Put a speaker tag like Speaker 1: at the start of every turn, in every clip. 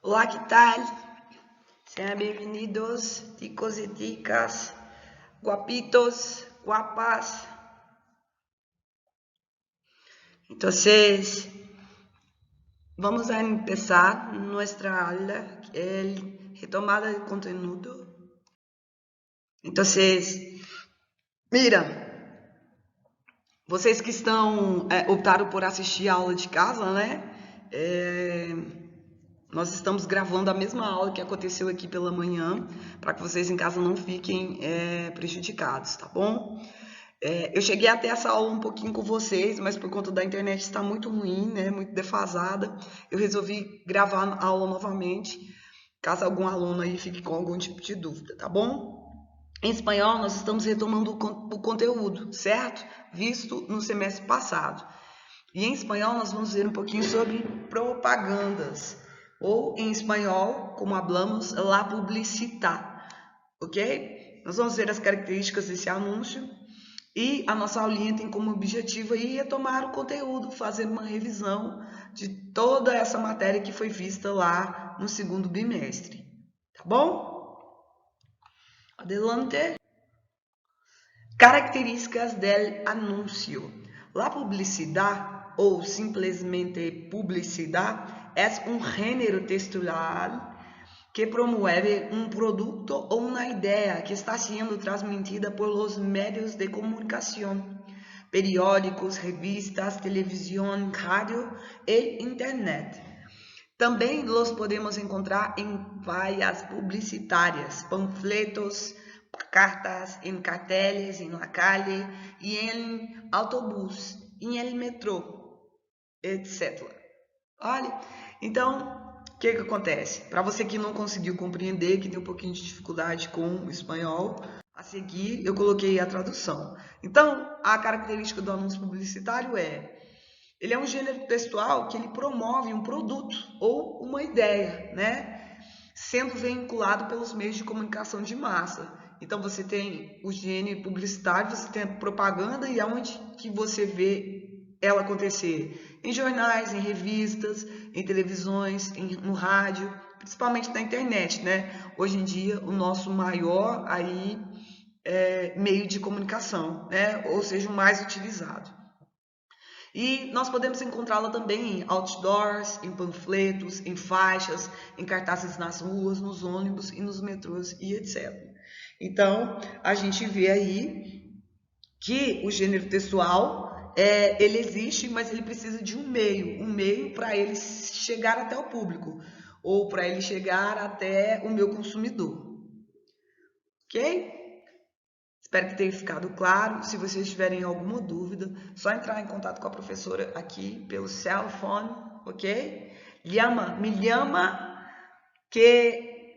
Speaker 1: Olá, que tal? Sejam bem-vindos, ticos e ticas, guapitos, guapas. Então, vamos a empezar nuestra aula, retomada de conteúdo. Então, mira, vocês que optaram por assistir a aula de casa, né? Nós estamos gravando a mesma aula que aconteceu aqui pela manhã, para que vocês em casa não fiquem prejudicados, tá bom? Eu cheguei até essa aula um pouquinho com vocês, mas por conta da internet está muito ruim, né? Muito defasada. Eu resolvi gravar a aula novamente, caso algum aluno aí fique com algum tipo de dúvida, tá bom? Em espanhol, nós estamos retomando o conteúdo, certo? Visto no semestre passado. E em espanhol, nós vamos ver um pouquinho sobre propagandas. Ou, em espanhol, como hablamos, la publicidad. Ok? Nós vamos ver as características desse anúncio. E a nossa aulinha tem como objetivo aí retomar o conteúdo, fazer uma revisão de toda essa matéria que foi vista lá no segundo bimestre. Tá bom? Adelante. Características del anuncio. La publicidad o simplesmente publicidad es un género textual que promueve un producto o una idea que está siendo transmitida por los medios de comunicación, periódicos, revistas, televisión, radio e internet. Também los podemos encontrar em vallas publicitárias, panfletos, cartas, em carteles, em la calle e em autobús, em el metrô, etc. Olha, então, o que acontece? Para você que não conseguiu compreender, que tem um pouquinho de dificuldade com o espanhol, a seguir eu coloquei a tradução. Então, a característica do anúncio publicitário ele é um gênero textual que ele promove um produto ou uma ideia, né? Sendo vinculado pelos meios de comunicação de massa. Então, você tem o gênero publicitário, você tem a propaganda, e aonde que você vê ela acontecer? Em jornais, em revistas, em televisões, no rádio, principalmente na internet, né? Hoje em dia, o nosso maior meio de comunicação, né? Ou seja, o mais utilizado. E nós podemos encontrá-la também em outdoors, em panfletos, em faixas, em cartazes nas ruas, nos ônibus e nos metrôs e etc. Então, a gente vê aí que o gênero textual, ele existe, mas ele precisa de um meio para ele chegar até o público, ou para ele chegar até o meu consumidor. Ok? Espero que tenha ficado claro. Se vocês tiverem alguma dúvida, só entrar em contato com a professora aqui pelo cell phone, ok? Me llama que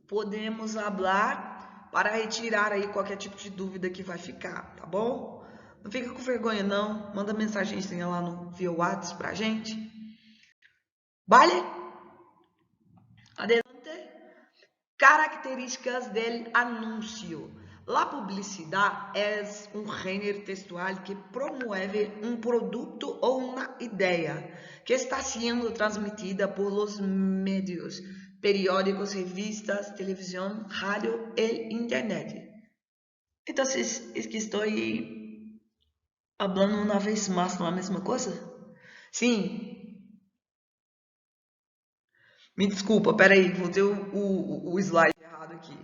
Speaker 1: podemos falar para retirar aí qualquer tipo de dúvida que vai ficar, tá bom? Não fica com vergonha não, manda mensagenzinha lá via WhatsApp pra gente. Vale? Adelante. Características del anuncio. La publicidad es un género textual que promueve un producto o una idea que está siendo transmitida por los medios, periódicos, revistas, televisión, radio e internet. Entonces, es que estoy hablando una vez más la misma cosa? Sim. Me desculpa, peraí, vou ter o slide errado aqui.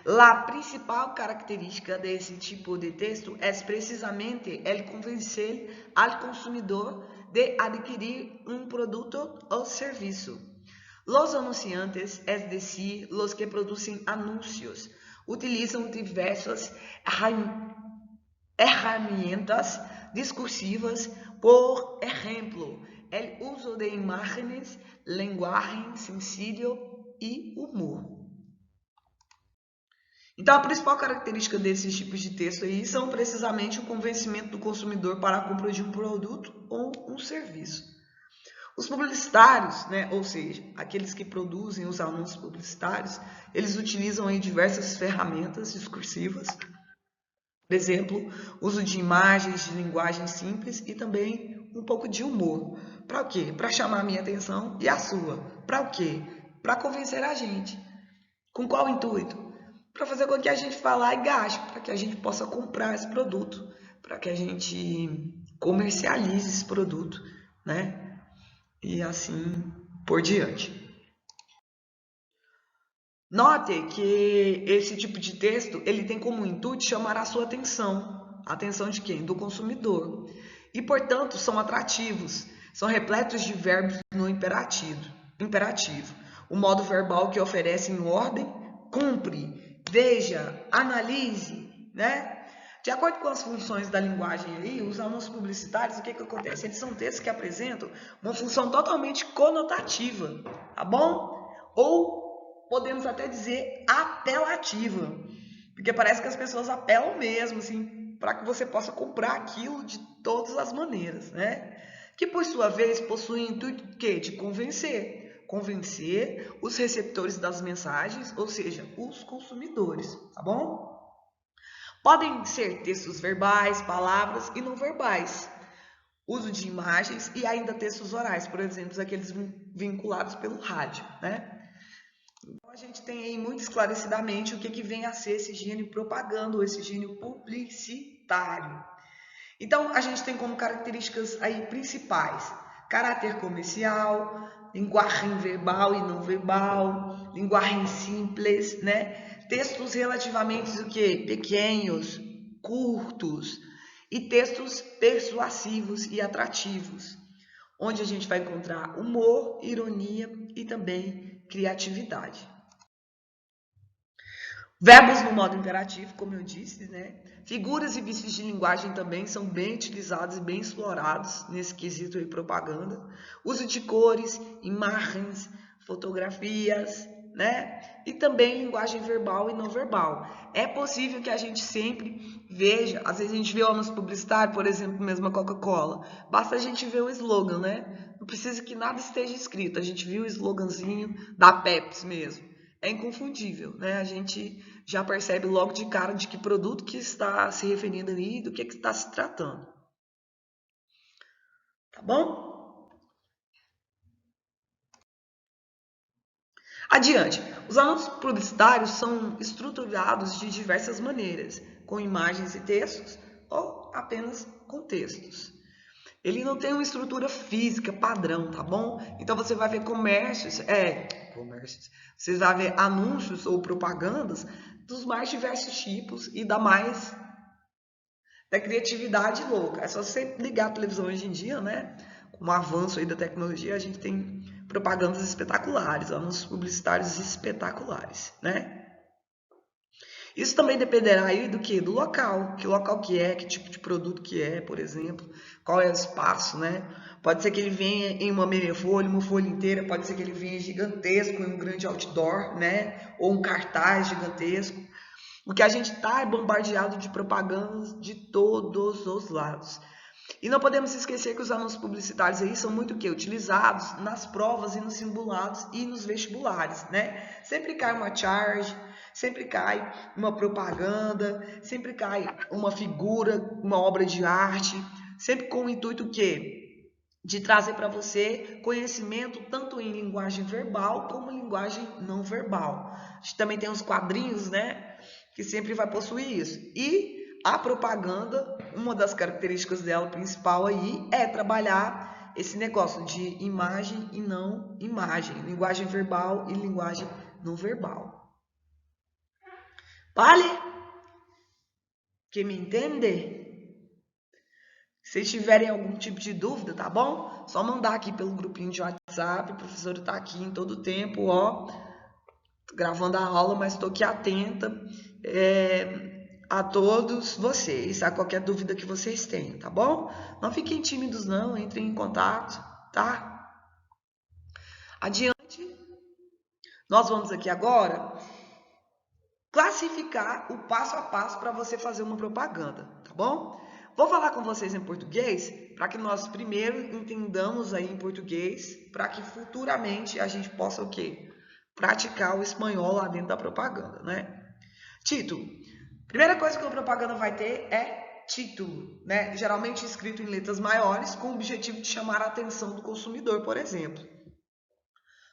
Speaker 1: La principal característica desse tipo de texto é precisamente el convencer al consumidor de adquirir un producto o servicio. Los anunciantes, es decir, los que producen anuncios, utilizam diversas herramientas discursivas, por ejemplo, el uso de imágenes, lenguaje sencillo e humor. Então, a principal característica desses tipos de texto aí são precisamente o convencimento do consumidor para a compra de um produto ou um serviço. Os publicitários, né, ou seja, aqueles que produzem os anúncios publicitários, eles utilizam aí diversas ferramentas discursivas Por exemplo, uso de imagens, de linguagem simples e também um pouco de humor. Para o quê? Para chamar a minha atenção e a sua. Para o quê? Para convencer a gente. Com qual intuito? Para fazer com que a gente vá lá e gaste, para que a gente possa comprar esse produto, para que a gente comercialize esse produto, né? E assim por diante. Note que esse tipo de texto, ele tem como intuito chamar a sua atenção. A atenção de quem? Do consumidor. E, portanto, são atrativos, são repletos de verbos no imperativo. O modo verbal que oferece em ordem, cumpre, veja, analise, né? De acordo com as funções da linguagem aí, os anúncios publicitários, o que acontece? Eles são textos que apresentam uma função totalmente conotativa, tá bom? Ou podemos até dizer apelativa, porque parece que as pessoas apelam mesmo, assim, para que você possa comprar aquilo de todas as maneiras, né? Que por sua vez possui o intuito de convencer os receptores das mensagens, ou seja, os consumidores, tá bom? Podem ser textos verbais, palavras e não verbais, uso de imagens e ainda textos orais, por exemplo, aqueles vinculados pelo rádio, né? Então, a gente tem aí muito esclarecidamente o que vem a ser esse gênio propaganda, ou esse gênio publicitário. Então, a gente tem como características aí principais: caráter comercial, linguagem verbal e não verbal, linguagem simples, né? Textos relativamente o quê? Pequenos, curtos e textos persuasivos e atrativos, onde a gente vai encontrar humor, ironia e também criatividade. Verbos no modo imperativo, como eu disse, né? Figuras e vícios de linguagem também são bem utilizados e bem explorados nesse quesito de propaganda. Uso de cores, imagens, fotografias, né? E também linguagem verbal e não verbal. É possível que a gente sempre veja, às vezes a gente vê anúncio publicitário, por exemplo, mesmo a Coca-Cola. Basta a gente ver o slogan, né? Não precisa que nada esteja escrito. A gente viu o sloganzinho da Pepsi mesmo. É inconfundível, né? A gente já percebe logo de cara de que produto que está se referindo ali e do que está se tratando. Tá bom? Adiante. Os anúncios publicitários são estruturados de diversas maneiras, com imagens e textos ou apenas com textos. Ele não tem uma estrutura física padrão, tá bom? Então você vai ver comércios, você vai ver anúncios ou propagandas dos mais diversos tipos e da criatividade louca. É só você ligar a televisão hoje em dia, né? Com o avanço aí da tecnologia, a gente tem propagandas espetaculares, anúncios publicitários espetaculares, né? Isso também dependerá aí do que? Do local. Que local que é, que tipo de produto que é, por exemplo. Qual é o espaço, né? Pode ser que ele venha em uma meia folha, uma folha inteira. Pode ser que ele venha gigantesco em um grande outdoor, né? Ou um cartaz gigantesco. O que a gente está é bombardeado de propagandas de todos os lados. E não podemos esquecer que os anúncios publicitários aí são muito utilizados nas provas e nos simulados e nos vestibulares, né? Sempre cai uma charge, sempre cai uma propaganda, sempre cai uma figura, uma obra de arte, sempre com o intuito de trazer para você conhecimento tanto em linguagem verbal como em linguagem não verbal. A gente também tem os quadrinhos, né, que sempre vai possuir isso. E a propaganda, uma das características dela principal aí é trabalhar esse negócio de imagem e não imagem, linguagem verbal e linguagem não verbal. Vale? Quem me entende? Se tiverem algum tipo de dúvida, tá bom? Só mandar aqui pelo grupinho de WhatsApp. O professor está aqui em todo o tempo, ó, gravando a aula, mas estou aqui atenta a todos vocês, a qualquer dúvida que vocês tenham, tá bom? Não fiquem tímidos não, entrem em contato, tá? Adiante, nós vamos aqui agora classificar o passo a passo para você fazer uma propaganda, tá bom? Vou falar com vocês em português para que nós primeiro entendamos aí em português, para que futuramente a gente possa o quê? Praticar o espanhol lá dentro da propaganda, né? Título: Primeira coisa que a propaganda vai ter é título, né? Geralmente escrito em letras maiores, com o objetivo de chamar a atenção do consumidor, por exemplo.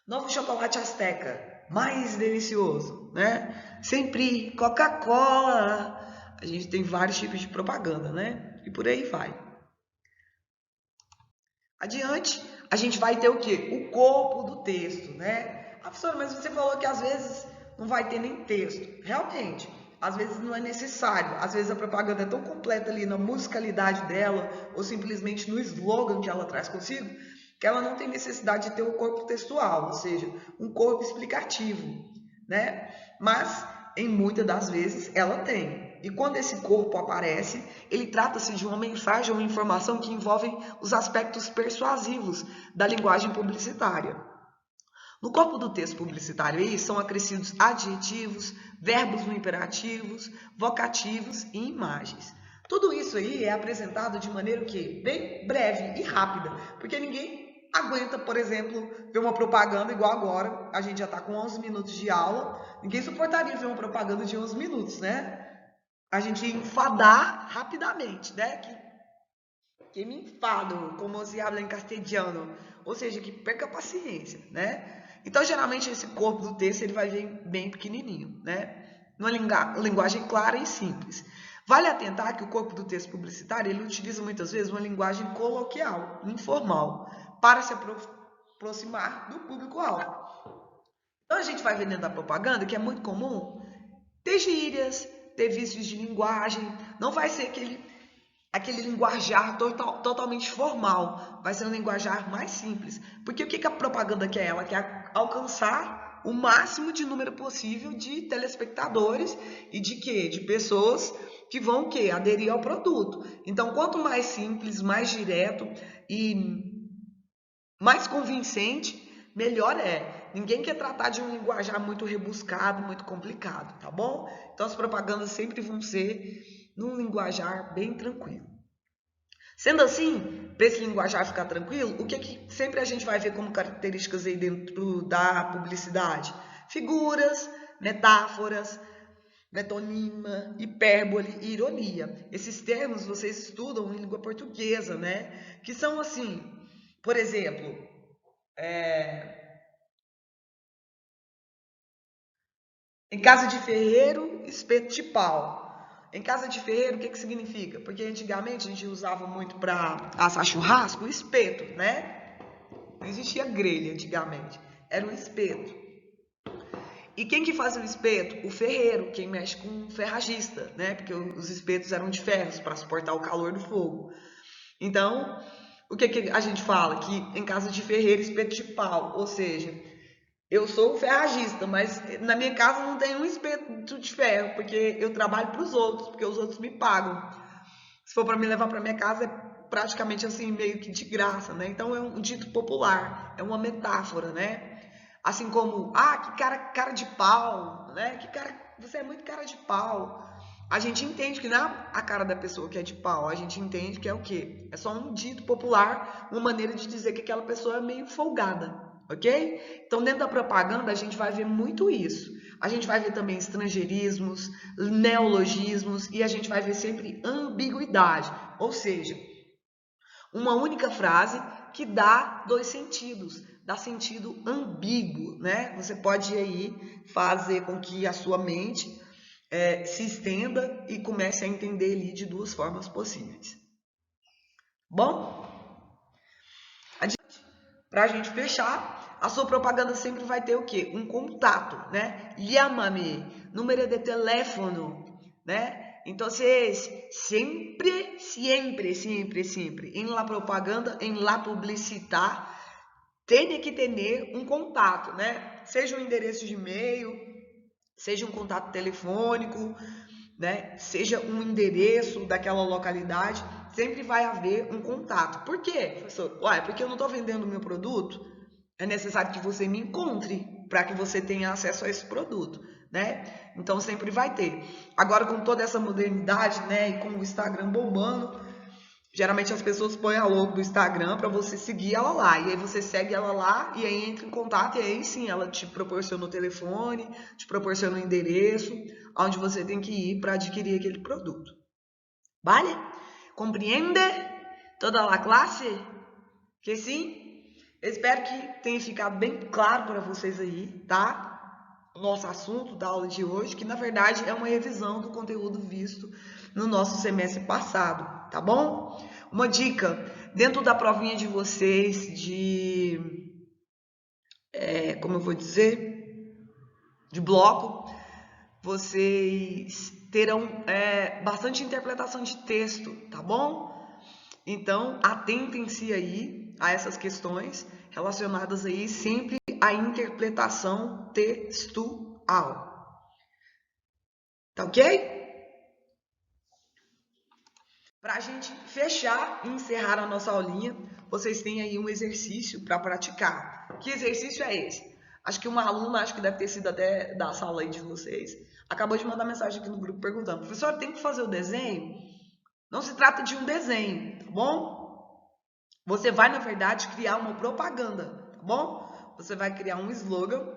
Speaker 1: Novo chocolate Azteca, mais delicioso, né? Sempre Coca-Cola. A gente tem vários tipos de propaganda, né? E por aí vai. Adiante, a gente vai ter o quê? O corpo do texto, né? Ah, professora, mas você falou que às vezes não vai ter nem texto. Realmente, às vezes não é necessário. Às vezes a propaganda é tão completa ali na musicalidade dela, ou simplesmente no slogan que ela traz consigo, que ela não tem necessidade de ter o corpo textual, ou seja, um corpo explicativo, né? Mas, em muitas das vezes, ela tem. E quando esse corpo aparece, ele trata-se de uma mensagem ou uma informação que envolve os aspectos persuasivos da linguagem publicitária. No corpo do texto publicitário aí são acrescidos adjetivos, verbos no imperativos, vocativos e imagens. Tudo isso aí é apresentado de maneira que bem breve e rápida, porque ninguém aguenta, por exemplo, ver uma propaganda igual agora, a gente já está com 11 minutos de aula, ninguém suportaria ver uma propaganda de 11 minutos, né? A gente ia enfadar rapidamente, né? Que me enfado, como se habla em castelhano, ou seja, que perca a paciência, né? Então, geralmente, esse corpo do texto ele vai vir bem pequenininho, né? Numa linguagem clara e simples. Vale atentar que o corpo do texto publicitário ele utiliza muitas vezes uma linguagem coloquial, informal, para se aproximar do público-alvo. Então, a gente vai ver dentro da propaganda que é muito comum ter gírias, ter vícios de linguagem, não vai ser aquele linguajar totalmente formal, vai ser um linguajar mais simples. Porque o que a propaganda quer? Ela quer alcançar o máximo de número possível de telespectadores e de quê? De pessoas que vão o quê? Aderir ao produto. Então, quanto mais simples, mais direto e mais convincente, melhor é. Ninguém quer tratar de um linguajar muito rebuscado, muito complicado, tá bom? Então as propagandas sempre vão ser num linguajar bem tranquilo. Sendo assim, para esse linguajar ficar tranquilo, o que sempre a gente vai ver como características aí dentro da publicidade? Figuras, metáforas, metonima, hipérbole e ironia. Esses termos vocês estudam em língua portuguesa, né? Que são assim, por exemplo, em casa de ferreiro, espeto de pau. Em casa de ferreiro, o que significa? Porque antigamente a gente usava muito para assar churrasco o espeto, né? Não existia grelha antigamente, era um espeto. E quem que faz o espeto? O ferreiro, quem mexe com o ferragista, né? Porque os espetos eram de ferros para suportar o calor do fogo. Então, o que a gente fala? Que em casa de ferreiro, espeto de pau, ou seja, eu sou ferragista, mas na minha casa não tem um espeto de ferro, porque eu trabalho para os outros, porque os outros me pagam. Se for para me levar para minha casa, é praticamente assim, meio que de graça, né? Então é um dito popular, é uma metáfora, né? Assim como, que cara de pau, né? Você é muito cara de pau. A gente entende que não é a cara da pessoa que é de pau, a gente entende que é o quê? É só um dito popular, uma maneira de dizer que aquela pessoa é meio folgada, ok? Então, dentro da propaganda, a gente vai ver muito isso. A gente vai ver também estrangeirismos, neologismos e a gente vai ver sempre ambiguidade, ou seja, uma única frase que dá dois sentidos, dá sentido ambíguo, né? Você pode aí fazer com que a sua mente se estenda e comece a entender ali de duas formas possíveis. Bom, para a gente fechar, a sua propaganda sempre vai ter o quê? Um contato, né? Llámame, número de telefone, né? Então, sempre, em la propaganda, em la publicitar, tem que ter um contato, né? Seja um endereço de e-mail, seja um contato telefônico, né? Seja um endereço daquela localidade, sempre vai haver um contato. Por quê, professor? Porque eu não estou vendendo o meu produto, é necessário que você me encontre para que você tenha acesso a esse produto, né? Então sempre vai ter. Agora com toda essa modernidade, né, e com o Instagram bombando, geralmente as pessoas põem a logo do Instagram para você seguir ela lá. E aí você segue ela lá e aí entra em contato e aí sim ela te proporciona o telefone, te proporciona o endereço. onde você tem que ir para adquirir aquele produto. Vale? Compreende? Toda a classe? Que sim? Eu espero que tenha ficado bem claro para vocês aí, tá? O nosso assunto da aula de hoje, que na verdade é uma revisão do conteúdo visto no nosso semestre passado, tá bom? Uma dica, dentro da provinha de vocês como eu vou dizer, de bloco, vocês terão bastante interpretação de texto, tá bom? Então, atentem-se aí a essas questões relacionadas aí sempre à interpretação textual. Tá ok? Para a gente fechar e encerrar a nossa aulinha, vocês têm aí um exercício para praticar. Que exercício é esse? Acho que uma aluna, acho que deve ter sido até da sala aí de vocês, acabou de mandar mensagem aqui no grupo perguntando: professor, tem que fazer o desenho? Não se trata de um desenho, tá bom? Você vai, na verdade, criar uma propaganda, tá bom? Você vai criar um slogan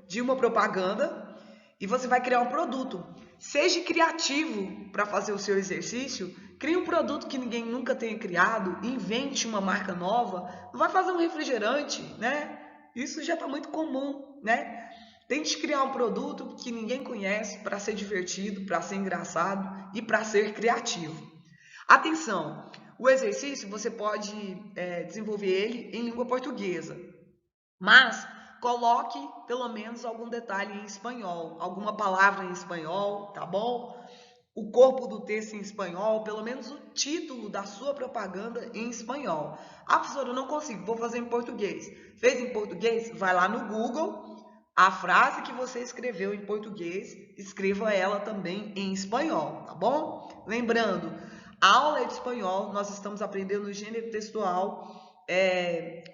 Speaker 1: de uma propaganda e você vai criar um produto. Seja criativo para fazer o seu exercício. Crie um produto que ninguém nunca tenha criado, invente uma marca nova. Não vai fazer um refrigerante, né? Isso já está muito comum, né? Tente criar um produto que ninguém conhece para ser divertido, para ser engraçado e para ser criativo. Atenção, o exercício você pode desenvolver ele em língua portuguesa, mas coloque pelo menos algum detalhe em espanhol, alguma palavra em espanhol, tá bom? O corpo do texto em espanhol, pelo menos o título da sua propaganda em espanhol. Ah, professora, eu não consigo, vou fazer em português. Fez em português? Vai lá no Google, a frase que você escreveu em português, escreva ela também em espanhol, tá bom? Lembrando, a aula é de espanhol, nós estamos aprendendo o gênero textual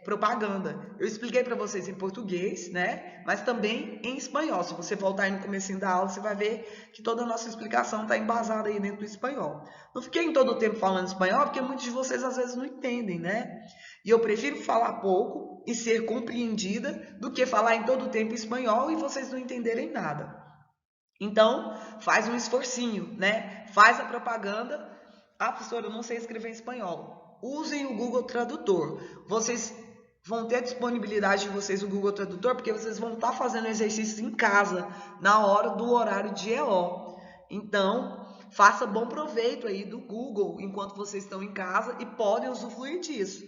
Speaker 1: propaganda. Eu expliquei para vocês em português, né? Mas também em espanhol. Se você voltar aí no comecinho da aula, você vai ver que toda a nossa explicação está embasada aí dentro do espanhol. Não fiquei em todo o tempo falando espanhol, porque muitos de vocês às vezes não entendem, né? E eu prefiro falar pouco e ser compreendida do que falar em todo o tempo espanhol e vocês não entenderem nada. Então, faz um esforcinho, né? Faz a propaganda. Ah, professora, eu não sei escrever em espanhol. Usem o Google Tradutor. Vocês vão ter a disponibilidade de vocês o Google Tradutor, porque vocês vão estar fazendo exercícios em casa, na hora do horário de EO. Então, faça bom proveito aí do Google enquanto vocês estão em casa e podem usufruir disso.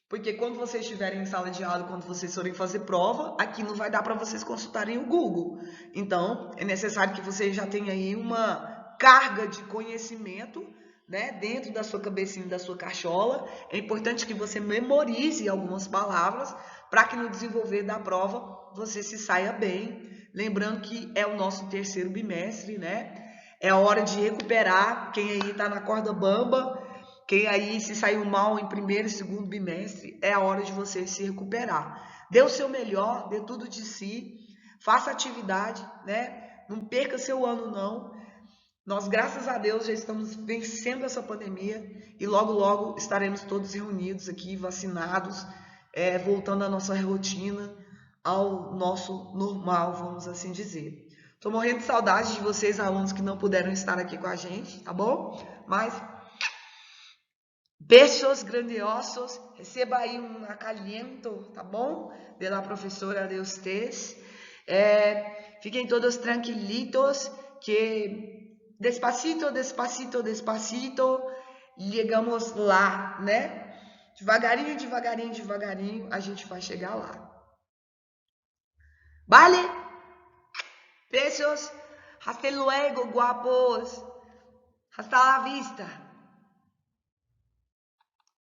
Speaker 1: Porque quando vocês estiverem em sala de aula, quando vocês forem fazer prova, aqui não vai dar para vocês consultarem o Google. Então, é necessário que vocês já tenham aí uma carga de conhecimento, né, dentro da sua cabecinha, da sua cachola. É importante que você memorize algumas palavras para que no desenvolver da prova você se saia bem. Lembrando que é o nosso terceiro bimestre, né? É a hora de recuperar. Quem aí está na corda bamba, quem aí se saiu mal em primeiro e segundo bimestre, é a hora de você se recuperar. Dê o seu melhor, dê tudo de si, faça atividade, né? Não perca seu ano, não. Nós, graças a Deus, já estamos vencendo essa pandemia e logo, logo estaremos todos reunidos aqui, vacinados, voltando à nossa rotina, ao nosso normal, vamos assim dizer. Estou morrendo de saudade de vocês, alunos que não puderam estar aqui com a gente, tá bom? Mas beijos grandiosos, receba aí um acalento, tá bom? De la professora de ustedes. Fiquem todos tranquilitos, que despacito, despacito, despacito, chegamos lá, né? Devagarinho, devagarinho, devagarinho, a gente vai chegar lá. Vale? Beijos, hasta luego, guapos. Hasta la vista.